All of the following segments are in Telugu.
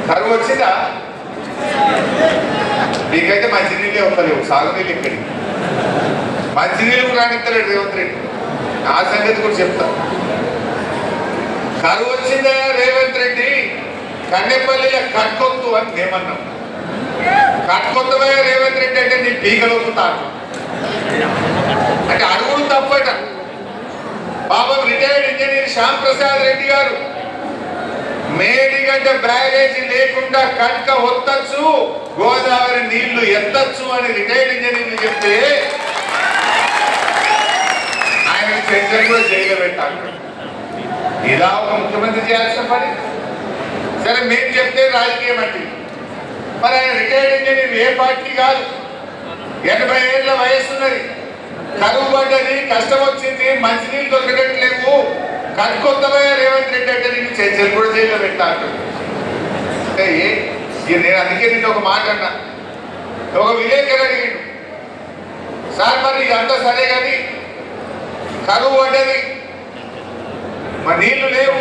కరువు వచ్చిందా? మీకైతే మంచినీళ్ళే వస్తలేవు, సాగునీళ్ళు ఇక్కడికి. మంచినీళ్ళు రానిస్తలేడు రేవంత్ రెడ్డి. ఆ సంగతి కూడా చెప్తా. కరువు వచ్చిందా రేవంత్ రెడ్డి? కన్నెపల్లిలో కట్కొత్తు అని మేమన్నాం. కట్కొత్తవే రేవంత్ రెడ్డి అంటే నీ పీకలవుతాను అంటే అడుగుడు తప్పట. పాపం రిటైర్డ్ ఇంజనీర్ శ్యామ్ ప్రసాద్ రెడ్డి గారు మేడిగడ్డ బ్యారేజీ లేకుండా కట్క ఒత్తచ్చు, గోదావరి నీళ్లు ఎత్తచ్చు అని రిటైర్డ్ ఇంజనీర్లు చెప్తే ఆయన సెంటర్ కూడా జైలు పెట్టాలి. ఇలా ఒక ముఖ్యమంత్రి చేయాల్సిన పని. సరే మేము చెప్తే రాజకీయం అంటే మరి ఆయన రిటైర్డ్ ఇంజనీర్ ఏ పార్టీ కాదు, 80 ఏళ్ళ వయస్సు ఉన్నది, కరువు పడ్డది, కష్టం వచ్చింది, మంచినీళ్ళు దొరకట్లేవు, కట్టుకొత్తమే రేవంత్ రెడ్డి అంటే నేను చర్చలు కూడా జైల్లో పెట్టాను. అంటే నేను అందుకే నేను ఒక మాట అన్నా. ఒక విలేకరు అడిగిండు, సార్ మరి ఇదంతా సరే కానీ కరువు పడ్డది, మరి నీళ్లు లేవు,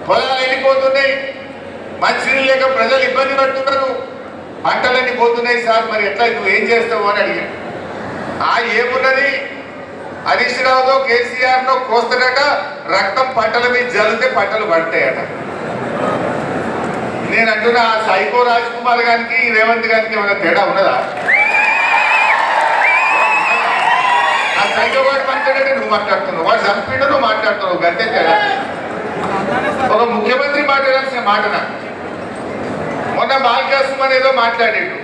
పొలాలు ఎండిపోతున్నాయి, మంచినీళ్ళు లేక ప్రజలు ఇబ్బంది పడుతున్నారు, పంటలన్నీ పోతున్నాయి సార్, మరి ఎట్లా నువ్వు ఏం చేస్తావు అని అడిగాడు. ఏమున్నది, హరీష్ రావుతో కేసీఆర్తో కోస్తాడట, రక్తం పంటల మీద జల్లితే పంటలు పడతాయట. నేను అంటున్నా ఆ సైకో రాజ్ కుమార్ గారికి రేవంత్ గారికి ఏమైనా తేడా ఉన్నదా? ఆ సైకో వాడు మాట్లాడంటే నువ్వు మాట్లాడుతున్నావు, వాడు చంపిండు నువ్వు మాట్లాడుతున్నావు, గంతే తేడా. ఒక ముఖ్యమంత్రి మాట్లాడాల్సిన మాట నాకు మొన్న బాలకృష్ణ ఏదో మాట్లాడాడు,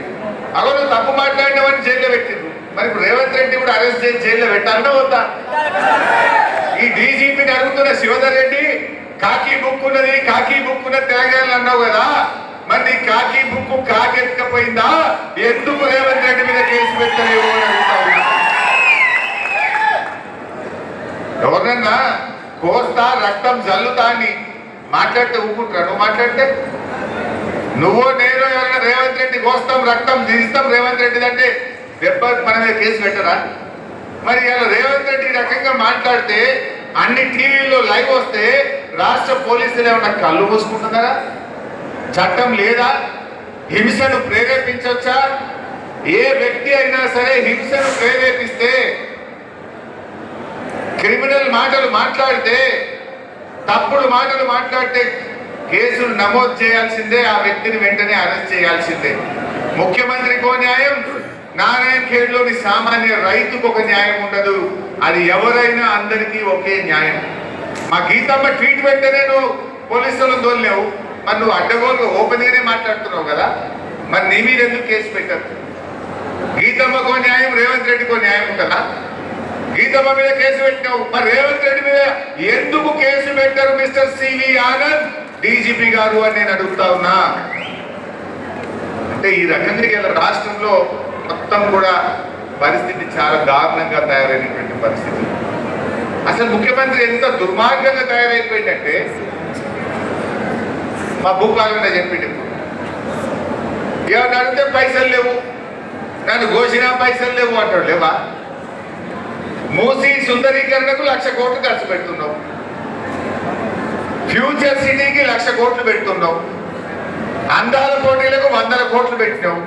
అగో నువ్వు తప్పు మాట్లాడినావని జైల్లో పెట్టిండు. మరి ఇప్పుడు రేవంత్ రెడ్డి కూడా అరెస్ట్ చేసి జైల్లో పెట్టాలన్నా వద్దా? ఈ డీజీపీని అడుగుతున్న శివధర్ రెడ్డి కాకి బుక్ ఉన్నది, కాకి బుక్ ఉన్నది తెలంగాణలో అన్నావు కదా, మరి నీ కాకి బుక్ కాకెత్తుకపోయిందా, ఎందుకు రేవంత్ రెడ్డి మీద కేసు పెట్టలేవు అని అడుగుతా ఉన్నా. ఎవరన్నా కోస్తా రక్తం జల్లుతా అని మాట్లాడితే ఊపుకుంటారా? నువ్వు మాట్లాడితే నువ్వు నేను ఎవరైనా రేవంత్ రెడ్డి కోస్తాం రక్తం తీస్తాం రేవంత్ రెడ్డి అంటే దెబ్బ మన మీద కేసు పెట్టరా? మరి ఇలా రేవంత్ రెడ్డి రకంగా మాట్లాడితే అన్ని టీవీల్లో లైవ్ వస్తే రాష్ట్ర పోలీసులు ఏమన్నా కళ్ళు మూసుకుంటున్నారా? చట్టం లేదా? హింసను ప్రేరేపించవచ్చా? ఏ వ్యక్తి అయినా సరే హింసను ప్రేరేపిస్తే, క్రిమినల్ మాటలు మాట్లాడితే, తప్పుడు మాటలు మాట్లాడితే కేసులు నమోదు చేయాల్సిందే, ఆ వ్యక్తిని వెంటనే అరెస్ట్ చేయాల్సిందే. ముఖ్యమంత్రికో న్యాయం, నారాయణ ఖేడ్లోని సామాన్య రైతుకు ఒక న్యాయం ఉండదు. అది ఎవరైనా అందరికీ ఒకే న్యాయం. మా గీతమ్మ ట్వీట్ వెంటనే నువ్వు పోలీసులను తోలేవు, మరి నువ్వు అడ్డగోలుగా ఓపెన్గానే మాట్లాడుతున్నావు కదా, మరి నీ మీద ఎందుకు కేసు పెట్టదు? గీతమ్మకో న్యాయం, రేవంత్ రెడ్డికో న్యాయం ఉంటుందా? గీతమ్మ మీద కేసు పెట్టినావు, మరి రేవంత్ రెడ్డి మీద ఎందుకు కేసు పెట్టారు మిస్టర్ సివి ఆనంద్ డీజీపీ గారు అని నేను అడుగుతా ఉన్నా. అంటే ఈ రకంగా ఇలా రాష్ట్రంలో మొత్తం కూడా పరిస్థితి చాలా దారుణంగా తయారైనటువంటి పరిస్థితి. అసలు ముఖ్యమంత్రి ఎంత దుర్మార్గంగా తయారైపోయిందంటే, మా భూపాలన్న చెప్పిండు, ఏమన్నా అడిగితే పైసలు లేవు, నన్ను ఘోషినా పైసలు లేవు అంటాడు. లేవా? మూసీ సుందరీకరణకు 1,00,000 కోట్లు ఖర్చు పెడుతున్నావు, ఫ్యూచర్ సిటీకి 1,00,000 కోట్లు పెడుతున్నావు, అందాల పోటీలకు 100 కోట్లు పెట్టినావు,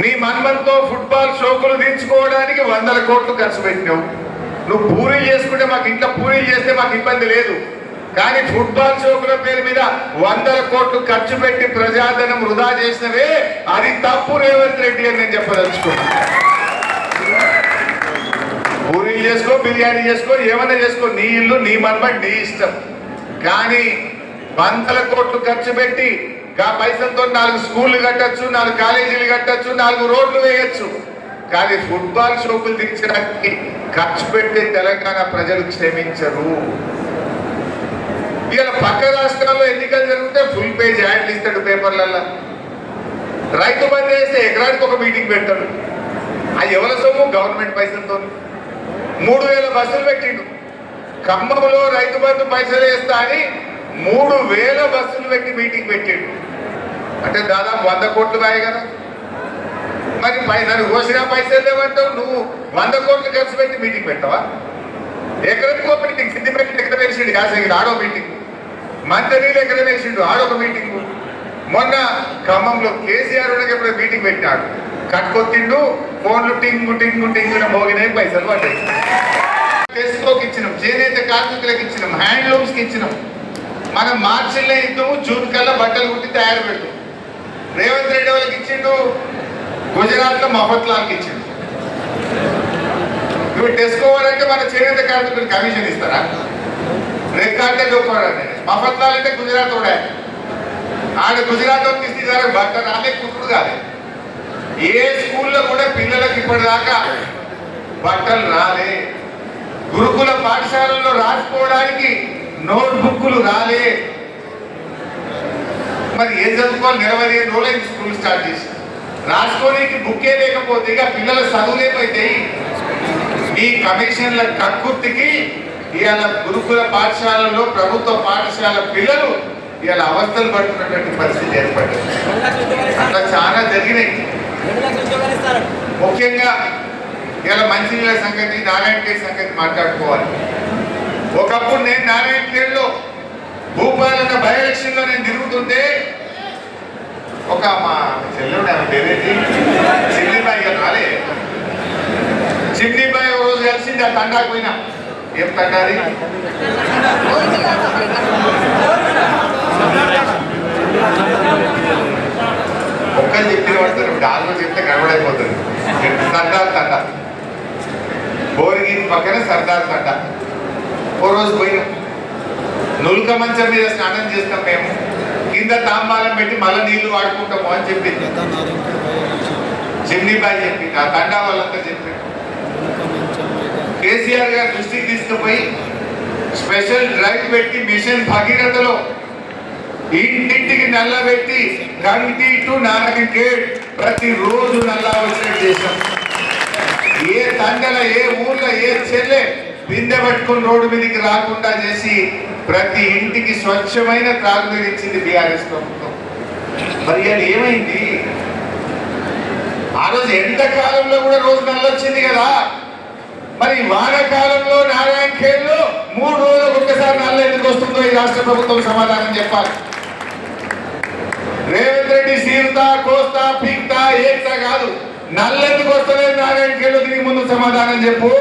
నీ మన్మంతో ఫుట్బాల్ షోకులు తీర్చుకోవడానికి 100 కోట్లు ఖర్చు పెట్టినావు. నువ్వు పూరీలు చేసుకుంటే మాకు ఇంట్లో పూరీలు చేస్తే మాకు ఇబ్బంది లేదు, కానీ ఫుట్బాల్ షోకుల పేరు మీద 100 కోట్లు ఖర్చు పెట్టి ప్రజాధనం వృధా చేసినవే, అది తప్పు రేవంత్ రెడ్డి అని నేను చెప్పదలుచుకున్నాను. పూరీలు చేసుకో, బిర్యానీ చేసుకో, ఏమైనా చేసుకో, నీ ఇల్లు నీ మన్మట్ నీ ఇష్టం, కానీ 100 కోట్లు ఖర్చు పెట్టి ఆ పైసలతో 4 స్కూళ్ళు కట్టచ్చు, 4 కాలేజీలు కట్టచ్చు, 4 రోడ్లు వేయచ్చు, కానీ ఫుట్బాల్ షోకులు తీర్చడానికి ఖర్చు పెట్టి తెలంగాణ ప్రజలు క్షమించరు. ఇవాళ పక్క రాష్ట్రాల్లో ఎన్నికలు జరిగితే ఫుల్ పేజ్ యాడ్లు ఇస్తాడు పేపర్లలో, రైతు బంద్ చేస్తే ఎకరానికి ఒక మీటింగ్ పెడతాడు. అది ఎవరి సొమ్ము? గవర్నమెంట్ పైసలతో 3,000 బస్సులు పెట్టిండు. ఖమ్మంలో రైతు బంధు పైసలు వేస్తా అని 3,000 బస్సులు పెట్టి మీటింగ్ పెట్టిండు. అంటే దాదాపు 100 కోట్లు బాయ్ కదా. మరి నన్ను కోసినా పైసలు లేవంటావు, నువ్వు 100 కోట్లు ఖర్చు పెట్టి మీటింగ్ పెట్టావా? ఎక్కడికో మీటింగ్, సిద్దిపేట ఎక్కడ వేసిండు, యాసగిరి ఆడో మీటింగ్, మంత్రి ఎక్కడ వేసిండు ఆడొక మీటింగు, మొన్న ఖమ్మంలో కేసీఆర్ ఎప్పుడు మీటింగ్ పెట్టినాడు, కట్టుకొత్తిండు, ఫోన్లు టింగు టింగు టింగున మోగినాయి, పైసలు పడ్డాయి. టెస్కోకి ఇచ్చినాం, చేనేత కార్మికులకు ఇచ్చినాం, హ్యాండ్లూమ్స్కి ఇచ్చినాం. మనం మార్చిలో ఇద్దాము, జూన్ కల్లా బట్టలు కుట్టి తయారు పెట్టు. రేవంత్ రెడ్డి వాళ్ళకి ఇచ్చిండు, గుజరాత్లో మఫత్లాల్కి ఇచ్చిండు. ఇప్పుడు టెస్కో అంటే మన చేనేత కార్మికులకు కమిషన్ ఇస్తారా? రికార్డే చూపారండి. మఫత్లాల్ అంటే గుజరాత్ కూడా, ఆడ గుజరాత్ ఇస్తే బట్ట రాలే, కుట్టుడు కాలే. ఏ స్కూల్లో కూడా పిల్లలకు ఇప్పటిదాకా బట్టలు రాలే. గురుకుల పాఠశాలల్లో రాసుకోవడానికి నోట్బుక్లు రాలే. మరి ఏం చదువుకోవాలి? 25 రోజులైంది స్కూల్ స్టార్ట్ చేసి. రాసుకోనికి బుక్కే లేకపోతే ఇక పిల్లల చదువులేమైతాయి? ఈ కమిషన్ల కక్కుర్తికి ఇవాళ గురుకుల పాఠశాలలో, ప్రభుత్వ పాఠశాల పిల్లలు ఇవాళ అవస్థలు పడుతున్నటువంటి పరిస్థితి ఏర్పడింది. అట్లా చాలా జరిగినాయి. ముఖ్యంగా ఇలా మంచినీళ్ళ సంగతి, నారాయణఖేడ్ సంగతి మాట్లాడుకోవాలి. ఒకప్పుడు నేను నారాయణఖేడ్లో భూపాలన్న బై ఎలక్షన్లో నేను తిరుగుతుంటే ఒక మా చెల్లెడు, ఆమె పేరేంటి, చిమ్నీబాయి రాలే. చిమ్నీబాయి ఒక రోజు కలిసింది, ఆ తండాకు పోయినా. ఏం తండాది? ఒక్కరు చెప్పిన పడుతుంది, డాల్లో చెప్తే గడబడైపోతుంది. సర్దార్ తండ, బోరిగిరి పక్కన సర్దార్ తండ. ఓ రోజు పోయినాం, నులుక మంచం మీద స్నానం చేస్తాం మేము, కింద తాంబాలం పెట్టి మళ్ళీ నీళ్లు వాడుకుంటాము అని చెప్పింది చిమ్నీబాయి చెప్పింది. ఆ తండా వాళ్ళంతా చెప్పింది. కేసీఆర్ గారి దృష్టికి తీసుకుపోయి స్పెషల్ డ్రైవ్ పెట్టి మిషన్ భగీరథలో ఇంటింటికి నల్ల పెట్టి కంటి టు నారాయణఖేడ్ ప్రతిరోజు నల్లా వచ్చేట్టు చేశాం. ఏ తండల, ఏ ఊర్లో, ఏ చెల్లె బిందె పట్టుకుని రోడ్డు మీదకి రాకుండా చేసి ప్రతి ఇంటికి స్వచ్ఛమైన త్రాగునీరు ఇచ్చింది బీఆర్ఎస్ ప్రభుత్వం. మరి అది ఏమైంది? ఆ రోజు ఎండాకాలంలో కూడా రోజు నల్లొచ్చింది కదా. మరి వానకాలంలో నారాయణఖేడ్లో 3 రోజులకు ఒక్కసారి నల్ల ఎందుకు వస్తుందో ఈ రాష్ట్ర ప్రభుత్వం సమాధానం చెప్పాలి. రేవంత్ రెడ్డి సీరుతా, కోస్తా, పీక్తా, ఏక్తా కాదు, నల్లెందుకు వస్తలేదు నారాయణఖేడ్లో? దీనికి ముందు సమాధానం చెప్పు.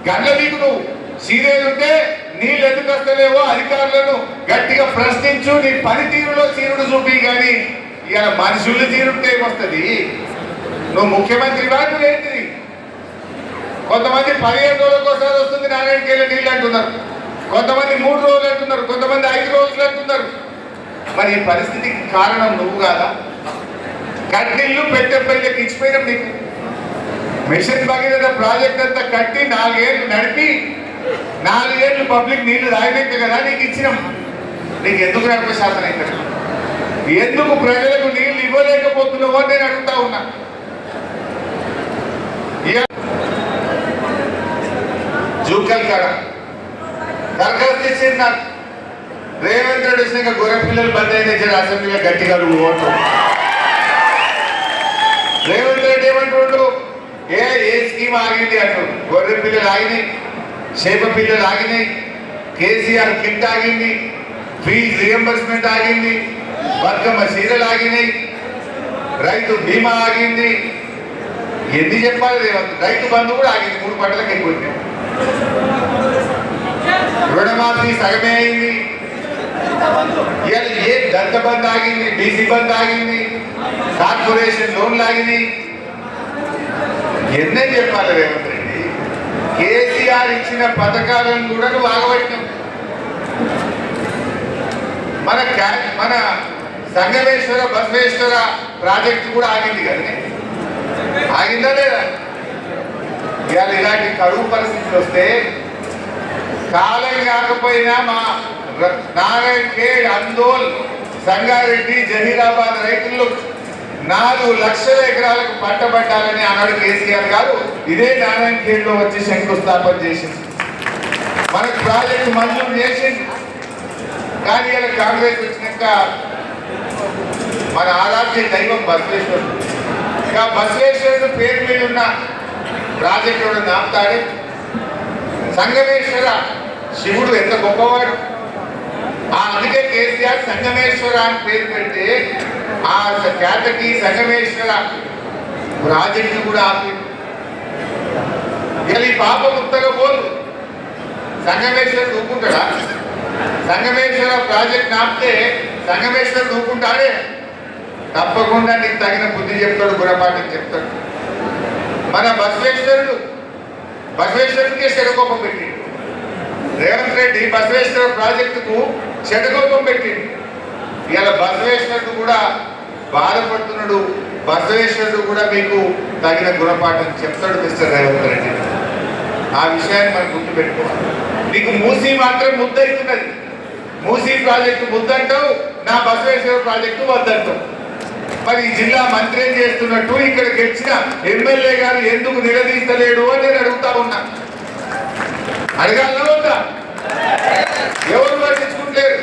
గంట మీకు నువ్వు సీరియల్ ఉంటే నీళ్ళు ఎందుకు వస్తలేవో అధికారులను గట్టిగా ప్రశ్నించు. నీ పనితీరులో తీరుడు చూపి, కానీ ఇవాళ మనుషులు తీరుంటే ఏమొస్తుంది? నువ్వు ముఖ్యమంత్రి వాడు ఏంటిది? కొంతమంది 15 రోజులకు ఒకసారి వస్తుంది నారాయణఖేడ్లో నీళ్ళు అంటున్నారు, కొంతమంది 3 రోజులు అంటున్నారు, కొంతమంది 5 రోజులు అంటున్నారు. మరి ఈ పరిస్థితికి కారణం నువ్వు కాదా? కట్టిళ్ళు పెట్టెపల్లికి ఇచ్చిపోయినాం నీకు. మిషన్ భగీరథ ప్రాజెక్ట్ అంతా కట్టి 4 ఏళ్ళు నడిపి 4 ఏళ్ళు పబ్లిక్ నీళ్లు తాగినాక కదా నీకు ఇచ్చినాం. నీకు ఎందుకు నడప శాతం అయితే? ఎందుకు ప్రజలకు నీళ్లు ఇవ్వలేకపోతున్నావో నేను అడుగుతా ఉన్నా. జూకల్ కాడ దరఖాస్తు ఇచ్చింది నాకు. రేవంత్ రెడ్డి వచ్చినాక గొర్రె పిల్లలు బంద్ అయిన అసెంబ్లీలో గట్టిగా ఓటు. రేవంత్ రెడ్డి ఏమంటుండు? ఏ స్కీమ్ ఆగింది అంటుండు. గొర్రె పిల్లలు ఆగినాయి, చేప పిల్లలు ఆగినాయి, కేసీఆర్ కిట్ ఆగింది, ఫీజు రియంబర్స్మెంట్ ఆగింది, బతుకమ్మ చీరలు ఆగినాయి, రైతు బీమా ఆగింది. ఎన్ని చెప్పాలి రేవంత్? రైతు బంధు కూడా ఆగింది, 3 పంటలకు ఎక్కువ. రుణమాఫీ సగమే అయింది. ఏ దళిత బంద్ ఆగింది, బీసీ బంద్ ఆగింది, కార్పొరేషన్ లోన్లు ఆగినాయి. ఎన్నే చెప్పాలి రేవంత్ రెడ్డి? కేసీఆర్ ఇచ్చిన పథకాలను కూడా నువ్వు ఆగబట్టినావు. మన సంగమేశ్వర బసవేశ్వర ప్రాజెక్టు కూడా ఆగింది కానీ ఆగిందా లేదా? ఇవాళ ఇలాంటి కరువు పరిస్థితులు వస్తే కాలం కాకపోయినా మా నారాయణఖేడ్, అందోల్, సంగారెడ్డి, జహీరాబాద్ రైతుల్లో 4 లక్షల ఎకరాలకు పంట పట్టాలని అన్నాడు కేసీఆర్ గారు. ఇదే నారాయణఖేడ్లో వచ్చి శంకుస్థాపన చేసింది. మనకు ప్రాజెక్టు మంజూరు చేసింది. కానీ ఇలా కాంగ్రెస్ వచ్చినాక మన ఆరాధ్య దైవం బసవేశ్వరుడు, బసవేశ్వరుడు పేరు మీద ఉన్న ప్రాజెక్టు నాపుతాడే. సంగమేశ్వర శివుడు ఎంత గొప్పవాడు. అందుకే కేసీఆర్ సంగమేశ్వర సంగమేశ్వర అని పేరు పెడితే ఆ కేతకి సంగమేశ్వర ప్రాజెక్టు కూడా ఆపి ఈ పాప ముత్తగా పోదు. సంగమేశ్వరుడు ఊపుకుంటాడా? సంగమేశ్వర ప్రాజెక్ట్ ఆపితే సంగమేశ్వరుడు ఊపుకుంటాడే? తప్పకుండా నీకు తగిన బుద్ధి చెప్తాడు, గుణపాఠం చెప్తాడు. మన బసవేశ్వరుడికే చెడకోపం పెట్టిండు రేవంత్ రెడ్డి. బసవేశ్వర ప్రాజెక్టుకు చెడకోపం పెట్టిండు. ఇలా బసవేశ్వరుడు కూడా బాధపడుతున్నాడు. బసవేశ్వరుడు కూడా మీకు తగిన గుణపాఠం చెప్తాడు మిస్టర్ రేవంత్ రెడ్డి. ఆ విషయాన్ని మనం గుర్తుపెట్టుకోవాలి. నీకు మూసీ మాత్రం ముద్దవుతున్నది. మూసీ ప్రాజెక్టు ముద్దంటావు, నా బసవేశ్వర ప్రాజెక్టు వద్దంటావు. మరి ఈ జిల్లా మంత్రి ఏం చేస్తున్నట్టు ఇక్కడ గెలిచిన ఎమ్మెల్యే గారు ఎందుకు నిలదీస్తలేడు అని నేను అడుగుతా ఉన్నా. అడగాలన్నా ఉందా? ఎవరు పట్టించుకుంటలేరు.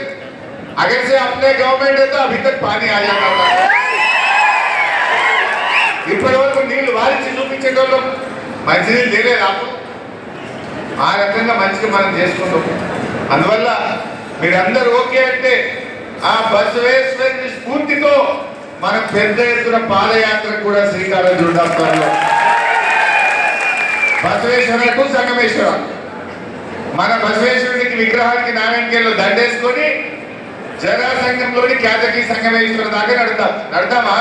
अगर से अपने गवर्नमेंट है तो अभी तक पानी आ जाता था. ఇప్పటి వరకు నీళ్లు వారించి చూపించేటోళ్ళు మంచినీళ్ళు తెలియదు. అప్పుడు ఆ రకంగా మంచిగా మనం చేసుకుంటాం. అందువల్ల మీరందరూ ఓకే అంటే ఆ బసవేశ్వరుని స్ఫూర్తితో మనం పెద్ద ఎత్తున పాదయాత్ర కూడా శ్రీకారం చుడతాం. బసవేశ్వర టు సంగమేశ్వర మన బసవేశ్వరుడికి విగ్రహానికి నారాయణకేలో దండేసుకొని జనసంఘంలోని కేతకి సంగమేశ్వర దాకా నడతామా?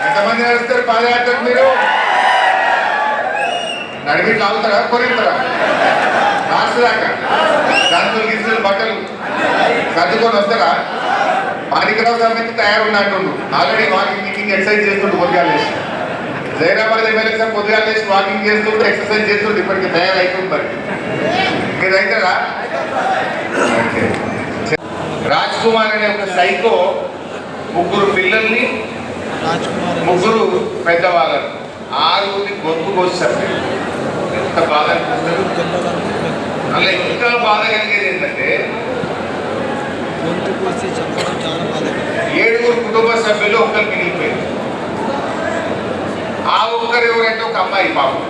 ఎంతమంది నడుస్తారు పాదయాత్రకు? మీరు నడిపి లాగుతారా, కొరిస్తారా? లాస్ట్ దాకా గంతులు గిస్తులు బట్టలు సర్దుకొని వస్తారా? మాణికరావు సమితి తయారున్నట్టు ఆల్రెడీ వాకింగ్ మీటింగ్ ఎక్సర్సైజ్ చేస్తుంటే పొద్దుగాలు వేసి జైరాబాద్ ఎమ్మెల్యే సార్ పొద్దుగాలు వేసి వాకింగ్ చేస్తుంటే ఎక్సర్సైజ్ చేస్తుంటే ఇప్పటికి తయారైతుంది. మరి మీరు అవుతారా? రాజ్ కుమార్ అనే ఒక సైకో ముగ్గురు పిల్లల్ని, ముగ్గురు పెద్దవాళ్ళని, 6 గొంతు కోసారు. ఎంత బాధ అనిపిస్తుంది. అలా ఇంకా బాధ కలిగేది ఏంటంటే 7 కుటుంబ సభ్యులు ఒక్కరు మిగిలిపోయారు. ఆ ఒక్కరు ఎవరంటే ఒక అమ్మాయి, పాపం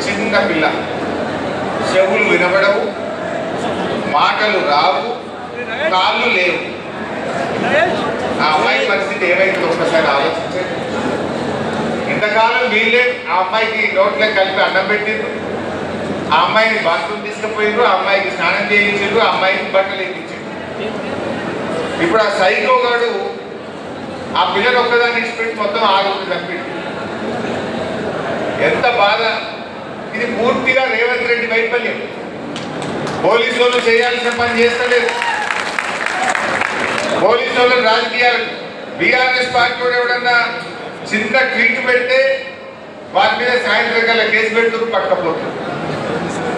చిన్న పిల్ల, చెవులు వినబడవు, మాటలు రావు, కాళ్ళు లేవు. ఆ అమ్మాయి పరిస్థితి ఏమైంది ఒక్కసారి ఆలోచించండి. ఇంతకాలం వీళ్ళే ఆ అమ్మాయికి నోట్లో కలిపి అన్నం పెట్టిండ్రు, ఆ అమ్మాయిని బాత్రూమ్ తీసుకుపోయిండ్రు, ఆ అమ్మాయికి స్నానం చేయించిండ్రు, ఆ అమ్మాయికి బట్టలు వేయించిండ్రు. ఇప్పుడు ఆ సైకో గాడు ఆ పిల్లలు ఒక్కదాన్ని ఇచ్చిపెట్టి మొత్తం 6 చంపిండు. ఎంత బాధ. ఇది పూర్తిగా రేవంత్ రెడ్డి వైఫల్యం. పోలీసు వాళ్ళు చేయాల్సిన పని చేస్తలేదు. పోలీసు వాళ్ళు రాజకీయాలు బీఆర్ఎస్ పార్టీ కూడా ఎవడన్నా చిన్న ట్వీట్ పెడితే వారి మీద సాయంత్రం కల్లా కేసు పెడుతూ పట్టకపోతుంది.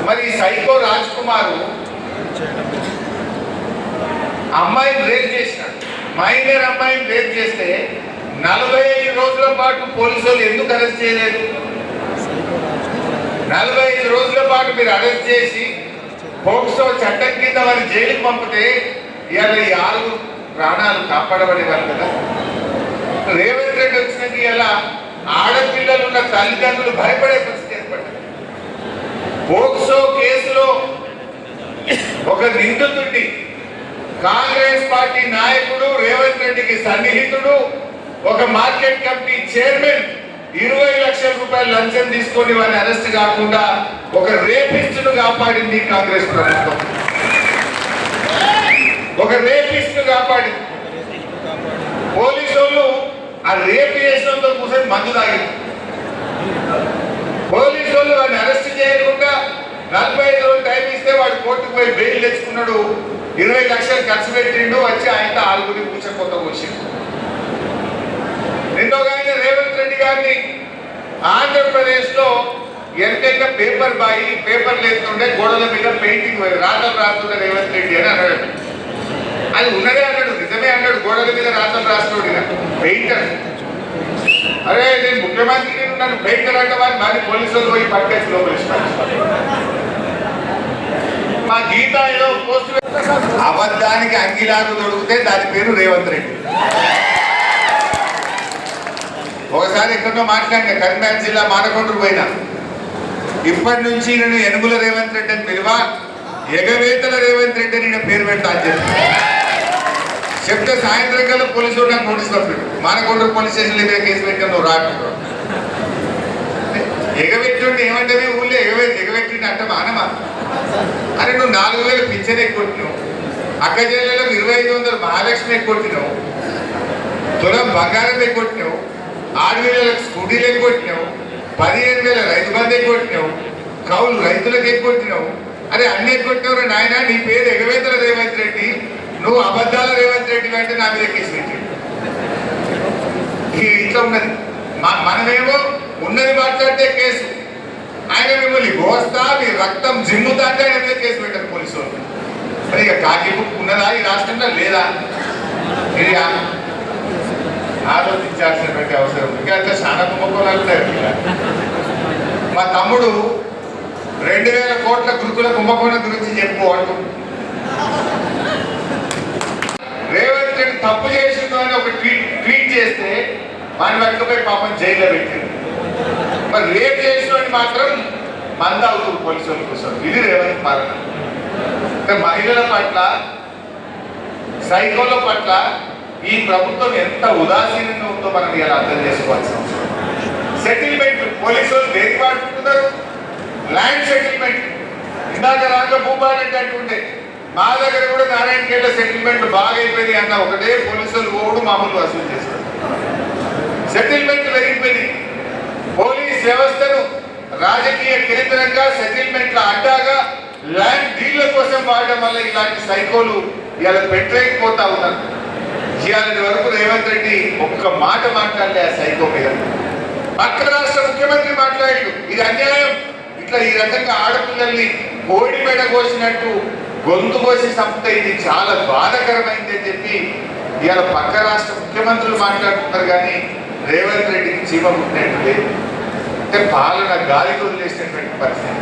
మరి ఈ సైకో రాజ్ కుమార్ అమ్మాయిని రేప్ చేసినాడు. మైనర్ అమ్మాయిని రేప్ చేస్తే 45 రోజుల పాటు పోలీసు వాళ్ళు ఎందుకు అరెస్ట్ చేయలేదు? 45 రోజుల పాటు మీరు అరెస్ట్ చేసి పోక్సో చట్టం కింద వారి జైలుకి పంపితే ఇవాళ ఈ 6 ప్రాణాలు కాపాడబడేవారు కదా. రేవంత్ రెడ్డి వచ్చినాక ఇలా ఆడపిల్లలు ఉన్న తల్లిదండ్రులు భయపడే పరిస్థితి ఏర్పడింది. పోక్సో కేసులో ఒక నిందితుడిని కాంగ్రెస్ పార్టీ నాయకుడు, రేవంత్ రెడ్డికి సన్నిహితుడు, ఒక మార్కెట్ కమిటీ చైర్మన్ 20 లక్షల రూపాయలు లంచం తీసుకొని వారిని అరెస్ట్ కాకుండా ఒక రేపిస్టును కాపాడింది కాంగ్రెస్ ప్రభుత్వం. ఒక రేపిస్టును కాపాడింది. పోలీసు వాళ్ళు ఆ రేపు చేసినందుకు కూర్చొని మందు తాగింది. పోలీసు వాళ్ళు వాడిని అరెస్ట్ చేయకుండా 45 రోజులు టైం ఇస్తే వాడు కోర్టుకు పోయి బెయిల్ తెచ్చుకున్నాడు. 20 లక్షలు ఖర్చు పెట్టిండు. వచ్చి ఆయన 6 కూర్చొని కొత్త వచ్చిండు. రెండోగా ఆయన రేవంత్ రెడ్డి గారిని ఆంధ్రప్రదేశ్ లో ఎంతైనా పేపర్ బాయి పేపర్లు ఎత్తుండే గోడల మీద పెయింటింగ్ రాతలు రాస్తుండే రేవంత్ రెడ్డి అని అన్నాడు. అది ఉన్నదే అన్నాడు, నిజమే అన్నాడు. గోడల మీద రాతలు రాస్తున్నాడు పెయింటర్. అరే నేను ముఖ్యమంత్రి నన్ను పెయింటర్ అంటే వారిని మరి పోలీసులు పోయి పట్టుకొచ్చి లోపలిస్తారు. మా గీత ఏదో పోస్ట్ అబద్ధానికి అంగిలాగు దొరికితే దాని పేరు రేవంత్ రెడ్డి. ఒకసారి ఎక్కడో మాట్లాడినా కరీంనగర్ జిల్లా మానకొండూరు పోయినా. ఇప్పటి నుంచి నేను యనుమల రేవంత్ రెడ్డి అని పిలువా, ఎగవేతల రేవంత్ రెడ్డి అని నేను పేరు పెడతా అని చెప్పి చెప్తే సాయంత్రం కల్లా పోలీసు నాకు నోటీస్ పంపాడు. మానకొండ పోలీస్ స్టేషన్లో మీద కేసు పెట్టాను, నువ్వు రాకుండా ఎగబెట్టుండి ఏమంటే ఊళ్ళో ఎగబెట్టిండి అంటే మానమా? అరే నువ్వు 4,000 పింఛన్ ఎక్కొట్టినావు, అక్క జిల్లాలో 2,500 మహాలక్ష్మి ఎక్కొట్టినావు, తులం బంగారం ఎక్కొట్టినావు, 6,000 స్కూటీలు ఎక్కొట్టినావు, 15,000 రైతు బంధు ఎక్కొట్టినావు, కౌలు రైతులకు ఎక్కొట్టినావు. అరే అన్ని ఎక్కొట్టినవు నాయన. నీ పేరు ఎగవేతల రేవంత్ రెడ్డి, నువ్వు అబద్ధాల రేవంత్ రెడ్డి అంటే నా మీద కేసు పెట్టాడు. ఇట్లా ఉన్నది. మనమేమో ఉన్నది మాట్లాడితే కేసు, ఆయన మిమ్మల్ని గోస్తా మీ రక్తం జిమ్ముతా అంటే ఆయన మీద కేసు పెట్టారు పోలీసు వాళ్ళు. మరి ఇక కాకి బుక్ ఉన్నదా ఈ రాష్ట్రంలో? లేదా? ఇది ఆలోచించాల్సినటువంటి అవసరం. ఇంకా చాలా కుంభకోణాలు ఉన్నాయి. మా తమ్ముడు 2,000 కోట్ల గురుకుల కుంభకోణం గురించి చెప్పు అంటూ రేవంత్ రెడ్డి తప్పు చేసిందో అని ఒక ట్వీట్ చేస్తే వాడిని పట్టుకుపోయి పాపం జైల్లో పెట్టింది. మరి రేపు చేసిన మాత్రం మంద అవుతుంది పోలీసు వాళ్ళ కోసం. ఇది రేవంత్ పాలన. మహిళల పట్ల, సైకోల పట్ల ఈ ప్రభుత్వం ఎంత ఉదాసీనంగా ఉందో మనం ఇలా అర్థం చేసుకోవాల్సిన అవసరం. సెటిల్మెంట్ పోలీసు వాళ్ళు దేనికి వాడుకుంటున్నారు? Land settlement. ఇందాక రాక భూపాలంటే అంటుండే మా దగ్గర కూడా నారాయణఖేడ్లో సెటిల్మెంట్ బాగా అయిపోయింది అన్న ఒకటే పోలీసులు ఓడు మామూలు వసూలు చేస్తారు. సెటిల్మెంట్ పెరిగిపోయింది. పోలీస్ వ్యవస్థను రాజకీయ కేంద్రంగా, సెటిల్మెంట్ల అడ్డాగా, ల్యాండ్ డీళ్ల కోసం వాడడం వల్ల ఇలాంటి సైకోలు ఇవాళ పెట్టలేకపోతా ఉన్నారు. ఇవాళ వరకు రేవంత్ రెడ్డి ఒక్క మాట మాట్లాడలే ఆ సైకో మీద. పక్క రాష్ట్ర ముఖ్యమంత్రి మాట్లాడాడు ఇది అన్యాయం, ఇట్లా ఈ రకంగా ఆడపిల్లల్ని కోడి మెడ కోసినట్టు గొంతు కోసి చంపితే ఇది చాలా బాధాకరమైంది అని చెప్పి ఇవాళ పక్క రాష్ట్ర ముఖ్యమంత్రులు మాట్లాడుతున్నారు. కానీ రేవంత్ రెడ్డికి చీమ పుట్టినట్టు లేదు. అంటే పాలన గాలికి వదిలేసినటువంటి పరిస్థితి.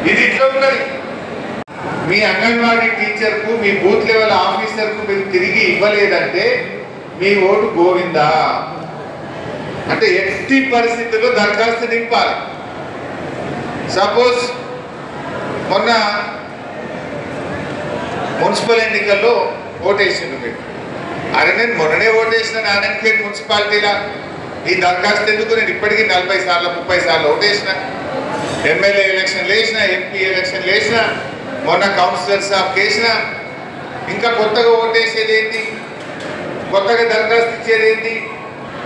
ఇది ఇట్లా ఉన్నది. మీ అంగన్వాడీ టీచర్కు, మీ బూత్ లెవెల్ ఆఫీసర్కు మీరు తిరిగి ఇవ్వలేదంటే మీ ఓటు గోవిందా. అంటే ఎట్టి పరిస్థితుల్లో దరఖాస్తు నింపాలి. సపోజ్ మొన్న మున్సిపల్ ఎన్నికల్లో ఓటేసిండు మీరు. అరే నేను మొన్ననే ఓటేసిన నారాయణఖేడ్ మున్సిపాలిటీలో, ఈ దరఖాస్తు ఎందుకు? నేను ఇప్పటికీ 40 సార్లు 30 సార్లు ఓటేసిన, ఎమ్మెల్యే ఎలక్షన్లు వేసిన, ఎంపీ ఎలక్షన్లు వేసిన, మొన్న కౌన్సిలర్ సాబ్ వేసిన, ఇంకా కొత్తగా ఓటేసేది ఏంటి, కొత్తగా దరఖాస్తు ఇచ్చేది ఏంటి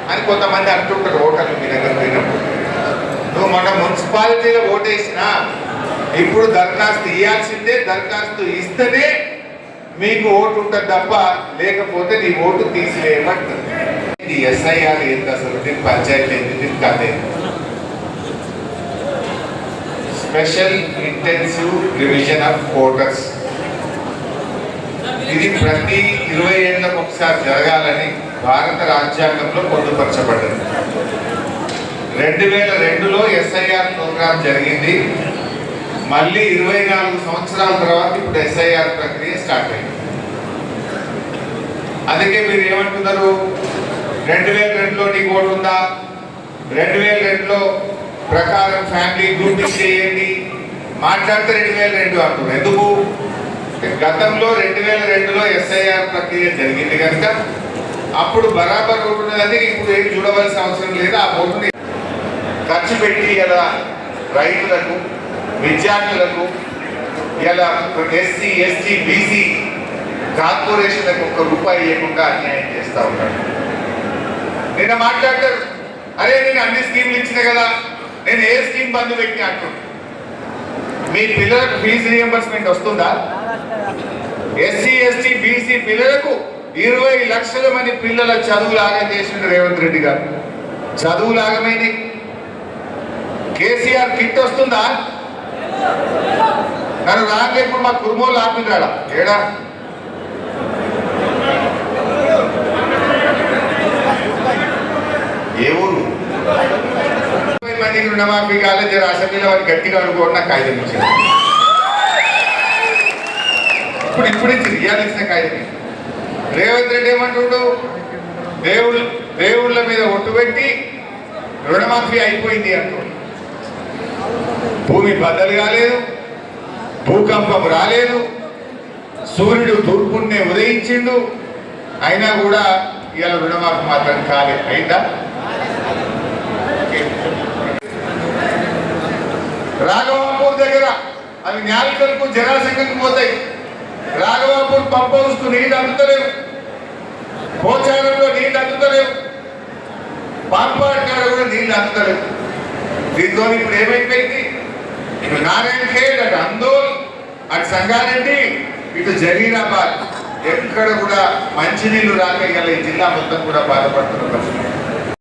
అని కొంతమంది అంటుంటారు ఓటర్లు మీ దగ్గర పోయినప్పుడు. నువ్వు మొన్న మున్సిపాలిటీలో ఓటేసినా ఇప్పుడు దరఖాస్తు ఇవ్వాల్సిందే. దరఖాస్తు ఇస్తేనే మీకు ఓటు ఉంటుంది తప్ప లేకపోతే నీ ఓటు తీసివేయమంటుంది. ఇది ఎస్ఐఆర్ ఏంటి అసలు? దీని పంచాయతీ ఏంటి? దీని కథ ఏంటి? Special intensive revision of voters. ఇది ప్రతి 20 ఏళ్ళకు ఒకసారి జరగాలని భారత రాజ్యాంగంలో పొందుపరచబడింది. 2002లో ఎస్ఐఆర్ ప్రోగ్రామ్ జరిగింది. మళ్ళీ 24 సంవత్సరాల తర్వాత ఇప్పుడు ఎస్ఐఆర్ ప్రక్రియ స్టార్ట్ అయింది. అందుకే మీరు ఏమంటున్నారు? 2002లో నీకు ఓటు ఉందా? 2002లో ప్రకారం ఫ్యామిలీ గ్రూపింగ్ చేయండి మాట్లాడితే 2002 అంటున్నారు. ఎందుకు? గతంలో 2002లో ఎస్ఐఆర్ ప్రక్రియ జరిగింది కనుక అప్పుడు బరాబర్ ఓటు ఉన్నది. ఇప్పుడు ఏం చూడవలసిన అవసరం లేదు. ఆ ఓటుని ఖర్చు పెట్టి ఇలా రైతులకు, విద్యార్థులకు, ఇలా ఎస్సీ ఎస్టీ బీసీ కార్పొరేషన్లకు ₹1 ఇవ్వకుండా అన్యాయం చేస్తూ ఉన్నాడు. నిన్న మాట్లాడతారు, అరే నేను అన్ని స్కీమ్లు ఇచ్చిన కదా, నేను ఏ స్కీమ్ బంద్ పెట్టి అంటున్నాను. మీ పిల్లలకు ఫీజు రియంబర్స్మెంట్ వస్తుందా? ఎస్సీ ఎస్టీ బీసీ పిల్లలకు 20 లక్షల మంది పిల్లల చదువులాగా చేసిన రేవంత్ రెడ్డి గారు. చదువులాగమైంది. కేసీఆర్ కిట్ వస్తుందా? నన్ను రాగా ఇప్పుడు మా కుటుంబంలో ఆపినాడా ఏడా? ఏ ఊరు? 20 మందికి రుణమాఫీ కాలేజ్ అసెంబ్లీలో వారికి గట్టిగా అడుగుకోండి. నాకు కాగితం ఇచ్చింది. ఇప్పుడు ఇయాలి ఇచ్చిన కాగితం. రేవంత్ రెడ్డి ఏమంటుండు? దేవుళ్ళ మీద ఒట్టు పెట్టి రుణమాఫీ అయిపోయింది అంటుండు. భూమి బద్దలు కాలేదు, భూకంపం రాలేదు, సూర్యుడు తూర్పునే ఉదయించిండు, అయినా కూడా ఇవాళ రుణమాఫీ మాత్రం కాలేదు. అయిందా? రాఘవాపూర్ దగ్గర అవి న్యాలకలకు జనాసంఘకు పోతాయి. రాఘవాపూర్ పంప్ హౌస్కు నీళ్ళు అందుతలేవు, పోచారంలో నీళ్ళు అందుతలేవు, పాల్పాడు కాడ కూడా నీళ్ళు అందుతలేవు. దీంతో ఇప్పుడు ఏమైపోయింది? ఇటు నారాయణ ఖేడ్, అటు అందోల్, అటు సంగారెడ్డి, ఇటు జహీరాబాద్ ఎక్కడ కూడా మంచినీళ్ళు రాక ఇవాళ ఈ జిల్లా మొత్తం కూడా బాధపడుతున్న పరిస్థితి.